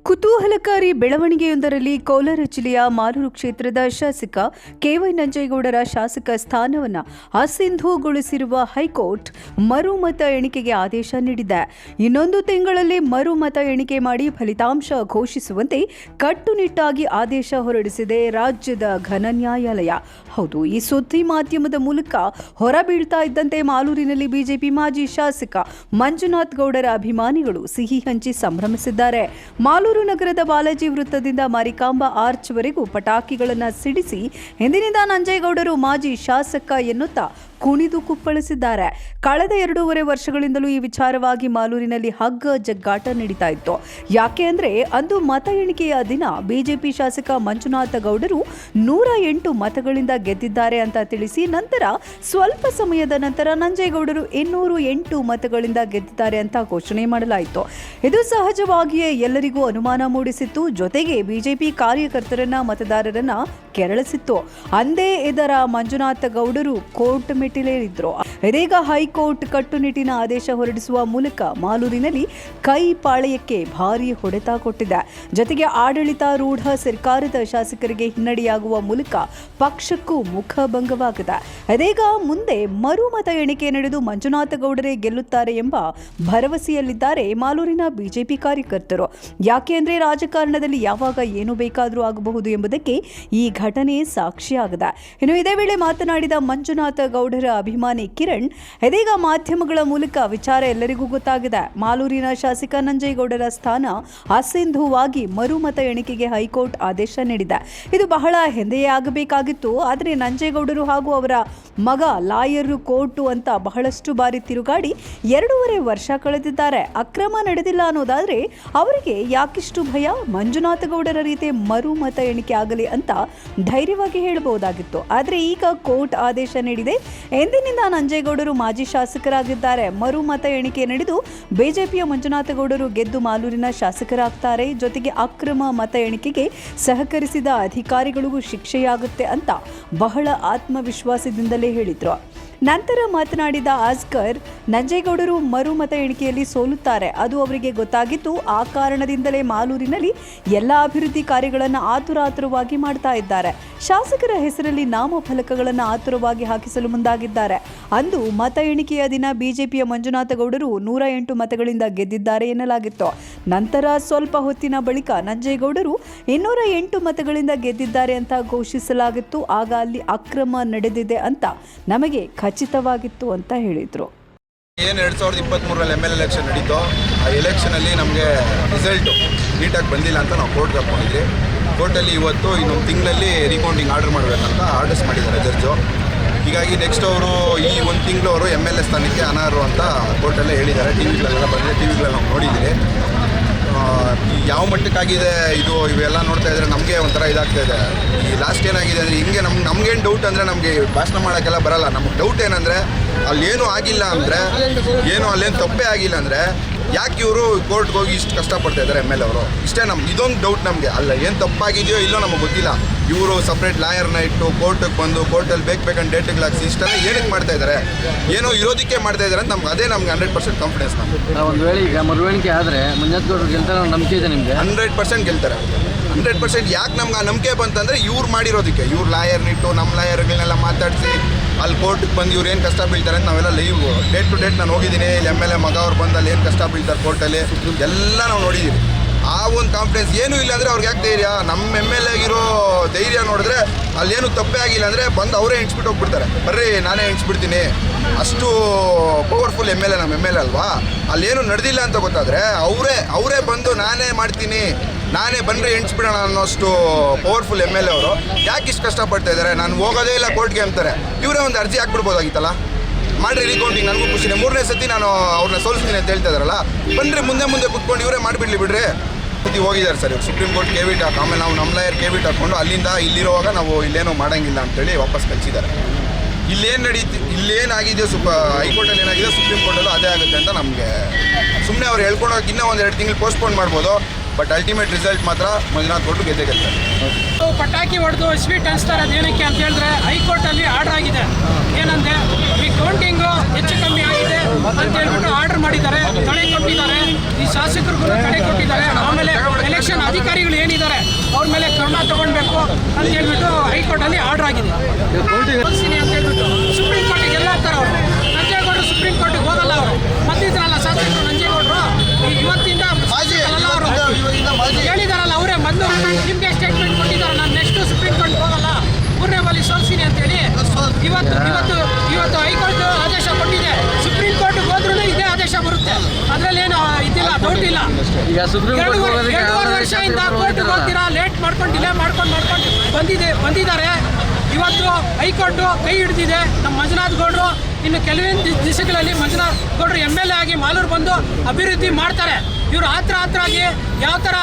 ಕುತೂಹಲಕಾರಿ ಬೆಳವಣಿಗೆಯೊಂದರಲ್ಲಿ ಕೋಲಾರ ಜಿಲ್ಲೆಯ ಮಾಲೂರು ಕ್ಷೇತ್ರದ ಶಾಸಕ ಕೆ.ವೈ. ನಂಜೇಗೌಡರ ಶಾಸಕ ಸ್ಥಾನವನ್ನು ಅಸಿಂಧುಗೊಳಿಸಿರುವ ಹೈಕೋರ್ಟ್ ಮರುಮತ ಎಣಿಕೆಗೆ ಆದೇಶ ನೀಡಿದೆ. ಇನ್ನೊಂದು ತಿಂಗಳಲ್ಲಿ ಮರುಮತ ಎಣಿಕೆ ಮಾಡಿ ಫಲಿತಾಂಶ ಘೋಷಿಸುವಂತೆ ಕಟ್ಟುನಿಟ್ಟಾಗಿ ಆದೇಶ ಹೊರಡಿಸಿದೆ ರಾಜ್ಯದ ಘನ ನ್ಯಾಯಾಲಯ. ಹೌದು, ಈ ಸುದ್ದಿ ಮಾಧ್ಯಮದ ಮೂಲಕ ಹೊರಬೀಳ್ತಾ ಇದ್ದಂತೆ ಮಾಲೂರಿನಲ್ಲಿ ಬಿಜೆಪಿ ಮಾಜಿ ಶಾಸಕ ಮಂಜುನಾಥ್ ಗೌಡರ ಅಭಿಮಾನಿಗಳು ಸಿಹಿ ಹಂಚಿ ಸಂಭ್ರಮಿಸಿದ್ದಾರೆ. ಮಾಲೂರು ನಗರದ ಬಾಲಾಜಿ ವೃತ್ತದಿಂದ ಮಾರಿಕಾಂಬಾ ಆರ್ಚ್ವರೆಗೂ ಪಟಾಕಿಗಳನ್ನು ಸಿಡಿಸಿ ಹಿಂದಿನಿಂದ ನಂಜೇಗೌಡರು ಮಾಜಿ ಶಾಸಕ ಎನ್ನುತ್ತಾ ಕುಣಿದು ಕುಪ್ಪಳಿಸಿದ್ದಾರೆ. ಕಳೆದ 2.5 ವರ್ಷಗಳಿಂದಲೂ ಈ ವಿಚಾರವಾಗಿ ಮಾಲೂರಿನಲ್ಲಿ ಹಗ್ಗ ಜಗ್ಗಾಟ ನಡೀತಾ ಇತ್ತು. ಯಾಕೆ ಅಂದ್ರೆ ಅಂದು ಮತ ಎಣಿಕೆಯ ದಿನ ಬಿಜೆಪಿ ಶಾಸಕ ಮಂಜುನಾಥ ಗೌಡರು 108 ಮತಗಳಿಂದ ಗೆದ್ದಿದ್ದಾರೆ ಅಂತ ತಿಳಿಸಿ, ನಂತರ ಸ್ವಲ್ಪ ಸಮಯದ ನಂತರ ನಂಜೇಗೌಡರು 208 ಮತಗಳಿಂದ ಗೆದ್ದಿದ್ದಾರೆ ಅಂತ ಘೋಷಣೆ ಮಾಡಲಾಯಿತು. ಇದು ಸಹಜವಾಗಿಯೇ ಎಲ್ಲರಿಗೂ ಅನುಮಾನ ಮೂಡಿಸಿತ್ತು. ಜೊತೆಗೆ ಬಿಜೆಪಿ ಕಾರ್ಯಕರ್ತರನ್ನ ಮತದಾರರನ್ನ ಕೆರಳಿಸಿತ್ತು. ಅಂದೇ ಇದರ ಮಂಜುನಾಥ ಗೌಡರು ಕೋರ್ಟ್ ಮೆಟ್ಟಿಲೇರಿದ್ರು. ಇದೀಗ ಹೈಕೋರ್ಟ್ ಕಟ್ಟುನಿಟ್ಟಿನ ಆದೇಶ ಹೊರಡಿಸುವ ಮೂಲಕ ಮಾಲೂರಿನಲ್ಲಿ ಕೈ ಪಾಳ್ಯಕ್ಕೆ ಭಾರಿ ಹೊಡೆತ ಕೊಟ್ಟಿದೆ. ಜೊತೆಗೆ ಆಡಳಿತಾರೂಢ ಸರ್ಕಾರದ ಶಾಸಕರಿಗೆ ಹಿನ್ನಡೆಯಾಗುವ ಮೂಲಕ ಪಕ್ಷಕ್ಕೂ ಮುಖಭಂಗವಾಗಿದೆ. ಇದೀಗ ಮುಂದೆ ಮರುಮತ ಎಣಿಕೆ ನಡೆದು ಮಂಜುನಾಥ ಗೌಡರೇ ಗೆಲ್ಲುತ್ತಾರೆ ಎಂಬ ಭರವಸೆಯಲ್ಲಿದ್ದಾರೆ ಮಾಲೂರಿನ ಬಿಜೆಪಿ ಕಾರ್ಯಕರ್ತರು. ಯಾಕೆ ಅಂದ್ರೆ ರಾಜಕಾರಣದಲ್ಲಿ ಯಾವಾಗ ಏನು ಬೇಕಾದರೂ ಆಗಬಹುದು ಎಂಬುದಕ್ಕೆ ಈ ಘಟನೆ ಸಾಕ್ಷಿಯಾಗಿದೆ. ಇನ್ನು ಇದೇ ವೇಳೆ ಮಾತನಾಡಿದ ಮಂಜುನಾಥ ಗೌಡರ ಅಭಿಮಾನಿ ಕಿರಣ್, ಇದೀಗ ಮಾಧ್ಯಮಗಳ ಮೂಲಕ ವಿಚಾರ ಎಲ್ಲರಿಗೂ ಗೊತ್ತಾಗಿದೆ. ಮಾಲೂರಿನ ಶಾಸಕ ನಂಜೇಗೌಡರ ಸ್ಥಾನ ಅಸಿಂಧುವಾಗಿ ಮರುಮತ ಎಣಿಕೆಗೆ ಹೈಕೋರ್ಟ್ ಆದೇಶ ನೀಡಿದೆ. ಇದು ಬಹಳ ಹಿಂದೆಯೇ ಆಗಬೇಕಾಗಿತ್ತು. ಆದರೆ ನಂಜೇಗೌಡರು ಹಾಗೂ ಅವರ ಮಗ ಲಾಯರ್ ಕೋರ್ಟು ಅಂತ ಬಹಳಷ್ಟು ಬಾರಿ ತಿರುಗಾಡಿ 2.5 ವರ್ಷ ಕಳೆದಿದ್ದಾರೆ. ಅಕ್ರಮ ನಡೆದಿಲ್ಲ ಅನ್ನೋದಾದ್ರೆ ಅವರಿಗೆ ಯಾಕಿಷ್ಟು ಭಯ? ಮಂಜುನಾಥ ಗೌಡರ ರೀತಿ ಮರುಮತ ಎಣಿಕೆ ಆಗಲಿ ಅಂತ ಧೈರ್ಯವಾಗಿ ಹೇಳಬಹುದಾಗಿತ್ತು. ಆದರೆ ಈಗ ಕೋರ್ಟ್ ಆದೇಶ ನೀಡಿದೆ. ಎಂದಿನಿಂದ ನಂಜೇಗೌಡರು ಮಾಜಿ ಶಾಸಕರಾಗಿದ್ದಾರೆ. ಮರುಮತ ಎಣಿಕೆ ನಡೆದು ಬಿಜೆಪಿಯ ಮಂಜುನಾಥ ಗೌಡರು ಗೆದ್ದು ಮಾಲೂರಿನ ಶಾಸಕರಾಗ್ತಾರೆ. ಜೊತೆಗೆ ಅಕ್ರಮ ಮತ ಎಣಿಕೆಗೆ ಸಹಕರಿಸಿದ ಅಧಿಕಾರಿಗಳಿಗೂ ಶಿಕ್ಷೆಯಾಗುತ್ತೆ ಅಂತ ಬಹಳ ಆತ್ಮವಿಶ್ವಾಸದಿಂದಲೇ ಹೇಳಿದ್ರು. ನಂತರ ಮಾತನಾಡಿದ ಆಸ್ಕರ್, ನಂಜೇಗೌಡರು ಮರುಮತ ಎಣಿಕೆಯಲ್ಲಿ ಸೋಲುತ್ತಾರೆ, ಅದು ಅವರಿಗೆ ಗೊತ್ತಾಗಿತ್ತು. ಆ ಕಾರಣದಿಂದಲೇ ಮಾಲೂರಿನಲ್ಲಿ ಎಲ್ಲ ಅಭಿವೃದ್ಧಿ ಕಾರ್ಯಗಳನ್ನು ಆತುರಾತುರವಾಗಿ ಮಾಡ್ತಾ ಇದ್ದಾರೆ. ಶಾಸಕರ ಹೆಸರಲ್ಲಿ ನಾಮಫಲಕಗಳನ್ನು ಆತುರವಾಗಿ ಹಾಕಿಸಲು ಮುಂದಾಗಿದ್ದಾರೆ. ಅಂದು ಮತ ಎಣಿಕೆಯ ದಿನ ಬಿಜೆಪಿಯ ಮಂಜುನಾಥ ಗೌಡರು 108 ಮತಗಳಿಂದ ಗೆದ್ದಿದ್ದಾರೆ ಎನ್ನಲಾಗಿತ್ತು. ನಂತರ ಸ್ವಲ್ಪ ಹೊತ್ತಿನ ಬಳಿಕ ನಂಜೇಗೌಡರು 208 ಮತಗಳಿಂದ ಗೆದ್ದಿದ್ದಾರೆ ಅಂತ ಘೋಷಿಸಲಾಗಿತ್ತು. ಆಗ ಅಲ್ಲಿ ಅಕ್ರಮ ನಡೆದಿದೆ ಅಂತ ನಮಗೆ ಖಚಿತವಾಗಿತ್ತು ಅಂತ ಹೇಳಿದರು. ಏನು 2023ರಲ್ಲಿ ML ಎಲೆಕ್ಷನ್ ನಡೀತೋ, ಆ ಎಲೆಕ್ಷನಲ್ಲಿ ನಮಗೆ ರಿಸಲ್ಟು ನೀಟಾಗಿ ಬಂದಿಲ್ಲ ಅಂತ ನಾವು ಕೋರ್ಟ್ಗೆ ಹಾಕ್ಕೊಂಡಿದ್ವಿ. ಕೋರ್ಟಲ್ಲಿ ಇವತ್ತು ಇನ್ನೊಂದು ತಿಂಗಳಲ್ಲಿ ರೀಕೌಂಟಿಂಗ್ ಆರ್ಡರ್ ಮಾಡಬೇಕಂತ ಆರ್ಡರ್ಸ್ ಮಾಡಿದ್ದಾರೆ ಜಡ್ಜು. ಹೀಗಾಗಿ ನೆಕ್ಸ್ಟ್ ಅವರು ಈ ಒಂದು ತಿಂಗಳು ಅವರು ML ಸ್ಥಾನಕ್ಕೆ ಅನರ್ಹರು ಅಂತ ಕೋರ್ಟಲ್ಲೇ ಹೇಳಿದ್ದಾರೆ. ಟಿವಿಗಳೆಲ್ಲ ಬಂದರೆ ಟಿವಿಗಳಲ್ಲಿ ನಾವು ನೋಡಿದ್ದೀವಿ. ಯಾವ ಮಟ್ಟಕ್ಕಾಗಿದೆ ಇದು, ಇವೆಲ್ಲ ನೋಡ್ತಾ ಇದ್ರೆ ನಮಗೆ ಒಂಥರ ಇದಾಗ್ತಾ ಇದೆ. ಈ ಲಾಸ್ಟ್ ಏನಾಗಿದೆ ಅಂದರೆ ಹಿಂಗೆ ನಮಗೇನು ಡೌಟ್ ಅಂದರೆ, ನಮಗೆ ಭಾಷಣ ಮಾಡೋಕ್ಕೆಲ್ಲ ಬರಲ್ಲ. ನಮಗೆ ಡೌಟ್ ಏನಂದರೆ, ಅಲ್ಲೇನೂ ಆಗಿಲ್ಲ ಅಂದರೆ, ಅಲ್ಲೇನು ತಪ್ಪೇ ಆಗಿಲ್ಲ ಅಂದರೆ ಯಾಕೆ ಇವರು ಕೋರ್ಟ್ಗೆ ಹೋಗಿ ಇಷ್ಟು ಕಷ್ಟಪಡ್ತಾ ಇದ್ದಾರೆ ML ಅವರು? ಇಷ್ಟೇ ಇದೊಂದು ಡೌಟ್ ನಮಗೆ. ಅಲ್ಲ ಏನು ತಪ್ಪಾಗಿದೆಯೋ ಇಲ್ಲೋ ನಮಗೆ ಗೊತ್ತಿಲ್ಲ. ಇವರು ಸಪ್ರೇಟ್ ಲಾಯರ್ನ ಇಟ್ಟು ಕೋರ್ಟಿಗೆ ಬಂದು ಕೋರ್ಟಲ್ಲಿ ಬೇಕಂತ ಡೇಟಿಗೆ ಹಾಕಿಸಿ ಇಷ್ಟೆಲ್ಲ ಏನಕ್ಕೆ ಮಾಡ್ತಾ ಇದ್ದಾರೆ? ಏನೋ ಇರೋದಕ್ಕೆ ಮಾಡ್ತಾ ಇದ್ದಾರೆ ಅಂತ ನಮ್ಗೆ 100% ಕಾನ್ಫಿಡೆನ್ಸ್. ಒಂದು ವೇಳೆ ಈಗ ಮರುವಣಿಕೆ ಆದರೆ ಮಂಜುನಾಥ್ ಗೌಡರು ಗೆಲ್ತಾರೆ ಅನ್ನೋ ನಂಬಿಕೆ ಇದೆ ನಿಮಗೆ? 100% ಗೆಲ್ತಾರೆ. 100%. ಯಾಕೆ ನಮ್ಗೆ ಆ ನಂಬಿಕೆ ಬಂತಂದರೆ ಇವ್ರು ಮಾಡಿರೋದಕ್ಕೆ. ಇವ್ರು ಲಾಯರ್ನಿಟ್ಟು ನಮ್ಮ ಲಾಯರ್ಗಳನ್ನೆಲ್ಲ ಮಾತಾಡಿಸಿ ಅಲ್ಲಿ ಕೋರ್ಟಿಗೆ ಬಂದು ಇವ್ರು ಏನು ಕಷ್ಟ ಬೀಳ್ತಾರೆ ಅಂತ ನಾವೆಲ್ಲ ಲೈವ್ ಡೇಟ್ ಟು ಡೇಟ್ ನಾನು ಹೋಗಿದ್ದೀನಿ. ಇಲ್ಲಿ ML ಮಗ ಅವ್ರು ಬಂದು ಅಲ್ಲಿ ಏನು ಕಷ್ಟ ಬೀಳ್ತಾರೆ ಕೋರ್ಟಲ್ಲಿ ಎಲ್ಲ ನಾವು ನೋಡಿದ್ದೀವಿ. ಆ ಒಂದು ಕಾನ್ಫಿಡೆನ್ಸ್ ಏನೂ ಇಲ್ಲ ಅಂದರೆ ಅವ್ರಿಗೆ ಯಾಕೆ ಧೈರ್ಯ? ನಮ್ಮ ML ಆಗಿರೋ ಧೈರ್ಯ ನೋಡಿದ್ರೆ ಅಲ್ಲೇನು ತಪ್ಪೇ ಆಗಿಲ್ಲ ಅಂದರೆ ಬಂದು ಅವರೇ ಎಣಿಸ್ಬಿಟ್ಟು ಹೋಗ್ಬಿಡ್ತಾರೆ. ಬರ್ರಿ ನಾನೇ ಎಣಿಸ್ಬಿಡ್ತೀನಿ, ಅಷ್ಟು ಪವರ್ಫುಲ್ ML ನಮ್ಮ ML ಅಲ್ವಾ? ಅಲ್ಲೇನು ನಡೆದಿಲ್ಲ ಅಂತ ಗೊತ್ತಾದರೆ ಅವರೇ ಬಂದು ನಾನೇ ಮಾಡ್ತೀನಿ, ನಾನೇ ಬಂದರೆ ಎಣಿಸ್ಬಿಡೋಣ ಅನ್ನೋಷ್ಟು ಪವರ್ಫುಲ್ ML ಅವರು ಯಾಕೆ ಇಷ್ಟು ಕಷ್ಟಪಡ್ತಾ ಇದ್ದಾರೆ? ನಾನು ಹೋಗೋದೇ ಇಲ್ಲ ಕೋರ್ಟ್ಗೆ ಅಂತಾರೆ. ಇವರೇ ಒಂದು ಅರ್ಜಿ ಹಾಕ್ಬಿಡ್ಬೋದಾಗಿತ್ತಲ್ಲ, ಮಾಡಿರಿ ರೀಕೌಂಟಿಂಗ್, ನನಗೂ ಖುಷಿನೇ. 3ನೇ ಸತಿ ನಾನು ಅವ್ರನ್ನ ಸೋಲಿಸ್ತೀನಿ ಅಂತ ಹೇಳ್ತಾ ಇದ್ದಾರಲ್ಲ, ಬಂದರೆ ಮುಂದೆ ಕುತ್ಕೊಂಡು ಇವರೇ ಬಿಡ್ರಿ. ಹೋಗಿದ್ದಾರೆ ಸರ್ ಇವ್ರು ಸುಪ್ರೀಂ ಕೋರ್ಟ್ ಕೇವಿಟ್ ಹಾಕಿ, ಆಮೇಲೆ ನಾವು ನಮ್ಮ ಲಾಯರ್ ಕೇವಿಟ್ ಹಾಕ್ಕೊಂಡು ಅಲ್ಲಿಂದ ಇಲ್ಲಿರುವಾಗ ನಾವು ಇಲ್ಲೇನೋ ಮಾಡೋಂಗಿಲ್ಲ ಅಂತೇಳಿ ವಾಪಸ್ ಕಳಿಸಿದ್ದಾರೆ. ಇಲ್ಲೇನಾಗಿದೆಯೋ ಹೈಕೋರ್ಟಲ್ಲಿ ಏನಾಗಿದೆ ಸುಪ್ರೀಂ ಕೋರ್ಟಲ್ಲೂ ಅದೇ ಆಗುತ್ತೆ ಅಂತ ನಮಗೆ ಸುಮ್ಮನೆ ಅವ್ರು ಹೇಳ್ಕೊಂಡು ಹೋಗಿ ಇನ್ನೂ 1-2 ತಿಂಗಳು ಪೋಸ್ಟ್ಪೋನ್ ಮಾಡ್ಬೋದು. ಬಟ್ ಅಲ್ಟಿಮೇಟ್ ರಿಸಲ್ಟ್ ಮಾತ್ರ ಮಂಜುನಾಥ್ ಗೌಡ್ರು ಗೆದ್ದೇ ಗೆಲ್ತಾರೆ. ಪಟಾಕಿ ಹೊಡೆದು ಸ್ವೀಟ್ ಹಂಚ್ತಾರೆ ಅದೇನಕ್ಕೆ ಅಂತ ಹೇಳಿದ್ರೆ ಹೈಕೋರ್ಟಲ್ಲಿ ಆರ್ಡರ್ ಆಗಿದೆ. ಏನಂದ್ರೆ ಈ ಕೌಂಟಿಂಗು ಹೆಚ್ಚು ಕಮ್ಮಿ ಆಗಿದೆ ಅಂತ ಹೇಳ್ಬಿಟ್ಟು ಆರ್ಡರ್ ಮಾಡಿದ್ದಾರೆ, ತಡೆ ಕೊಟ್ಟಿದ್ದಾರೆ. ಈ ಶಾಸಕರಿಗೂ ತಡೆ ಕೊಟ್ಟಿದ್ದಾರೆ. ಆಮೇಲೆ ಎಲೆಕ್ಷನ್ ಅಧಿಕಾರಿಗಳು ಏನಿದ್ದಾರೆ ಅವ್ರ ಮೇಲೆ ಕ್ರಮ ತಗೊಳ್ಬೇಕು ಅಂತ ಹೇಳ್ಬಿಟ್ಟು ಹೈಕೋರ್ಟಲ್ಲಿ ಆರ್ಡರ್ ಆಗಿದೆ. ಕಳ್ಸಿನಿ ಅಂತ ಹೇಳ್ಬಿಟ್ಟು ಸುಪ್ರೀಂ ಕೋರ್ಟಿಗೆ ಎಲ್ಲ ಹೋಗ್ತಾರೆ ಅವರು. ನಂಜೇಗೌಡರು ಸುಪ್ರೀಂ ಕೋರ್ಟಿಗೆ ಹೋಗಲ್ಲ. ಅವರು ಬಂದಿದ್ರಲ್ಲ ಶಾಸಕರು ನಂಜೇಗೌಡರು, ಇವತ್ತಿಂದ ಅವರು ಹೇಳಿದಾರಲ್ಲ, ಅವರೇ ಮೊದಲು ನಿಮಗೆ ಸ್ಟೇಟ್ಮೆಂಟ್ ಕೊಟ್ಟಿದ್ದಾರೆ, ನಾನು ನೆಕ್ಸ್ಟ್ ಸುಪ್ರೀಂ ಕೋರ್ಟ್ ಹೋಗಲ್ಲ, 3ನೇ ಬಾರಿ ಸೋಲ್ಸಿನಿ ಅಂತೇಳಿ. ಇವತ್ತು ಹೈಕೋರ್ಟ್ ಆದೇಶ ಕೊಟ್ಟಿದೆ. ಸುಪ್ರೀಂ ಕೋರ್ಟ್ಗೆ ಹೋದ್ರೂ ಇದೇ ಆದೇಶ ಬರುತ್ತೆ, ಅದರಲ್ಲೇನು ಇದಿಲ್ಲ, ಡೌಟ್ ಇಲ್ಲ. ಈಗ ಸುಪ್ರೀಂ ಕೋರ್ಟ್ 2.5 ವರ್ಷದಿಂದ ಕೋರ್ಟ್ಗೆ ಹೋಗ್ತೀರಾ, ಲೇಟ್ ಮಾಡ್ಕೊಂಡು ಡಿಲೇ ಮಾಡ್ಕೊಂಡು ಬಂದಿದ್ದಾರೆ. ಇವತ್ತು ಹೈಕೋರ್ಟು ಕೈ ಹಿಡಿದಿದೆ. ನಮ್ಮ ಮಂಜುನಾಥ್ ಗೌಡರು ಇನ್ನು ಕೆಲವೊಂದು ದಿವಸಗಳಲ್ಲಿ ಮಂಜುನಾಥ್ ಗೌಡರು MLA ಆಗಿ ಮಾಲೂರು ಬಂದು ಅಭಿವೃದ್ಧಿ ಮಾಡ್ತಾರೆ. ಇವರು ಆಗಿ ಯಾವ ಥರ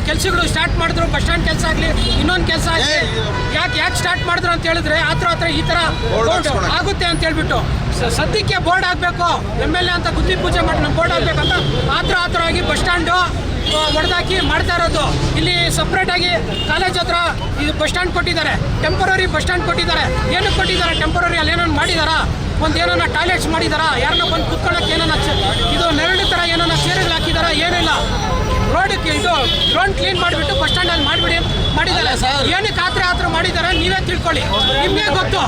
ಕೆಲಸಗಳು ಸ್ಟಾರ್ಟ್ ಮಾಡಿದ್ರು, ಬಸ್ ಸ್ಟ್ಯಾಂಡ್ ಕೆಲಸ ಆಗಲಿ, ಇನ್ನೊಂದು ಕೆಲಸ ಆಗಲಿ, ಯಾಕೆ ಸ್ಟಾರ್ಟ್ ಮಾಡಿದ್ರು ಅಂತ ಹೇಳಿದ್ರೆ ಈ ಥರ ಆಗುತ್ತೆ ಅಂತ ಹೇಳ್ಬಿಟ್ಟು ಸದ್ಯಕ್ಕೆ ಬೋರ್ಡ್ ಆಗಬೇಕು, MLA ಅಂತ ಗುದ್ದಿ ಪೂಜೆ ಮಾಡಿ ನಮ್ಮ ಬೋರ್ಡ್ ಆಗಬೇಕಂತ ಆಗಿ ಬಸ್ ಸ್ಟ್ಯಾಂಡು ಹೊಡೆದಾಕಿ ಮಾಡ್ತಾ ಇರೋದು. ಇಲ್ಲಿ ಸಪ್ರೇಟಾಗಿ ಕಾಲೇಜ್ ಹತ್ರ ಇದು ಬಸ್ ಸ್ಟ್ಯಾಂಡ್ ಕೊಟ್ಟಿದ್ದಾರೆ, ಟೆಂಪರರಿ ಬಸ್ ಸ್ಟ್ಯಾಂಡ್ ಕೊಟ್ಟಿದ್ದಾರೆ. ಏನಕ್ಕೆ ಕೊಟ್ಟಿದ್ದಾರೆ ಟೆಂಪರರಿ? ಅಲ್ಲಿ ಏನೋ ಮಾಡಿದಾರಾ? ಒಂದು ಏನನ್ನ ಟಾಯ್ಲೆಟ್ಸ್ ಮಾಡಿದಾರಾ? ಯಾರನ್ನ ಬಂದು ಕುತ್ಕೊಳ್ಳೋಕೆ ಏನನ್ನ ಇದು ನೆರಳು ಥರ ಏನನ್ನ ಚೇರುಗಳು ಹಾಕಿದಾರಾ? ಏನಿಲ್ಲ. ರೋಡಕ್ಕೆ ಇದು ರೋಡ್ ಕ್ಲೀನ್ ಮಾಡಿಬಿಟ್ಟು ಬಸ್ ಸ್ಟ್ಯಾಂಡಲ್ಲಿ ಮಾಡಿಬಿಡಿ ಮಾಡಿದ್ದಾರೆ. ಏನಕ್ಕೆ ಆ ಥರ ಮಾಡಿದ್ದಾರೆ ನೀವೇ ತಿಳ್ಕೊಳ್ಳಿ, ನಿಮಗೆ ಗೊತ್ತು.